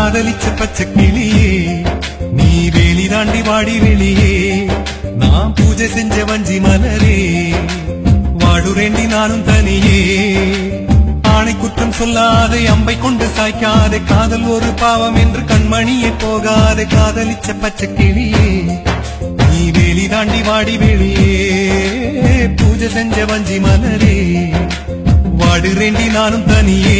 காதலிச்ச பச்சை கிளியே நீ வேலி தாண்டி வாடி வெளியே நான் பூஜை செஞ்ச வஞ்சி மலரே வாடுரேண்டி நானும் தனியே ஆணை குற்றம் சொல்லாதே அம்பை கொண்டு சாய்க்காதே காதல் ஒரு பாவம் என்று கண்மணியே போகாதே காதலிச்ச பச்சை கிளியே நீ வேலி தாண்டி வாடி வெளியே பூஜை செஞ்ச வஞ்சி மலரே வாடுரேண்டி நானும் தனியே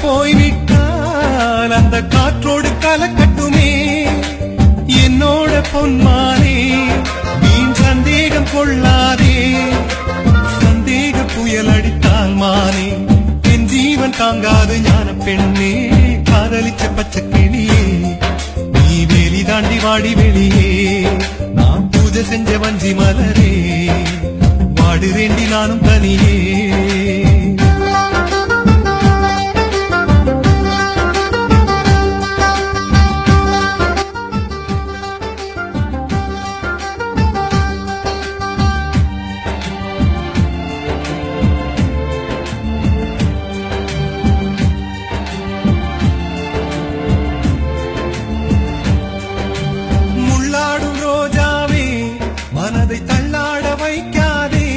போய்விட்டால் அந்த காற்றோடு கலக்கட்டுமே என்னோட பொன்மானே வீண் சந்தேகம் கொள்ளாதே சந்தேக புயல் அடித்தால் மானே என் ஜீவன் தாங்காது ஞான பெண்ணே காதலிச்ச பச்சை கிளியே நீ வேலி தாண்டி வாடி வெளியே நான் பூஜை செஞ்ச வஞ்சி மலரே வாடுரேண்டி நானும் தனியே மனதை தள்ளாட வைக்காதே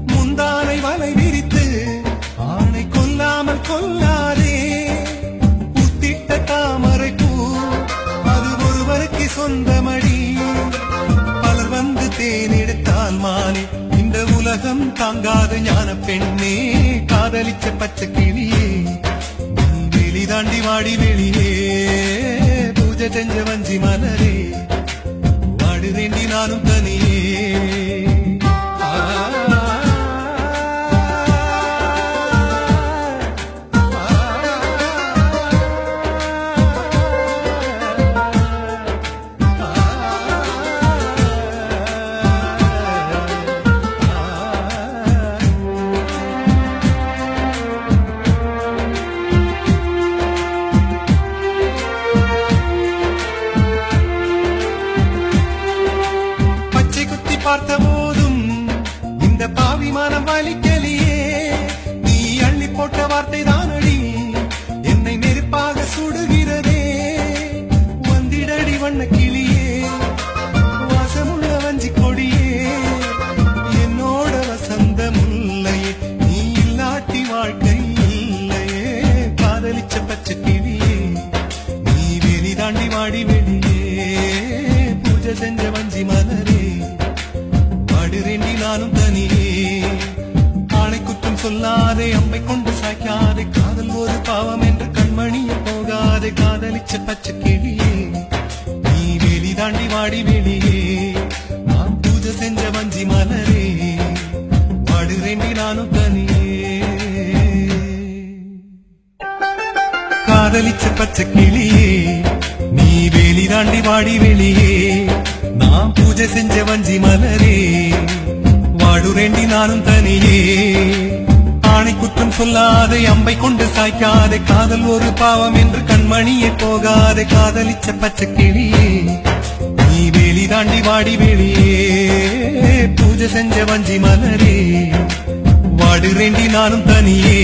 முந்தானை வலை விரித்து ஆணை கொல்லாமல் கொல்லாதே புத்திட்ட தாமரை பூ அது ஒருவருக்கு சொந்தமடி பலர் வந்து தேனெடுத்தால் மானே இந்த உலகம் தாங்காத ஞான பெண்ணே காதலிச்ச பச்சை கிளியே வெளி தாண்டி வாடி வெளியே பூஜை செஞ்ச வஞ்சி மலரே வாடுரேண்டி நானும் தனியே பார்த்த போதும் இந்த பாவி மனம் வலிக்கலியே நீ அள்ளி போட்ட வார்த்தை தானடி என்னை நெருப்பாக சுடுகிறதே வந்திடடி வண்ண கிளியே வாசமுள்ள வஞ்சி கொடியே என்னோட வசந்த முல்லையே நீ இல்லாட்டி வாழ்க்கை இல்லையே காதலிச்ச பச்சை கிளியே நீ வேலி தாண்டி வாடி வெளியே பூஜை செஞ்ச வஞ்சி மலரே வாடுரேண்டி நானும் தனியே ஆணை குற்றம் சொல்லாதே அம்பை கொண்டு சாய்க்காதே காதல் ஒரு பாவம் என்று கண்மணிய போகாதே காதலிச்ச பச்சை கிளியே நீ வேலி தாண்டி வாடி வெளியே நான் பூஜை செஞ்ச வஞ்சி மலரே வாடுரேண்டி நானும் தனியே காதலிச்ச பச்சை கிளியே நீ வேலி தாண்டி வாடி வெளியே நான் பூஜை செஞ்ச வஞ்சி மலரே வாடுரேண்டி நானும் தனியே ஆணை குற்றம் சொல்லாதே அம்பை கொண்டு சாய்க்காதே காதல் ஒரு பாவம் என்று கண்மணியே போகாதே காதலிச்ச பச்சை கிளியே நீ வேலி தாண்டி வாடி வெளியே பூஜை செஞ்ச வஞ்சி மலரே வாடுரேண்டி நானும் தனியே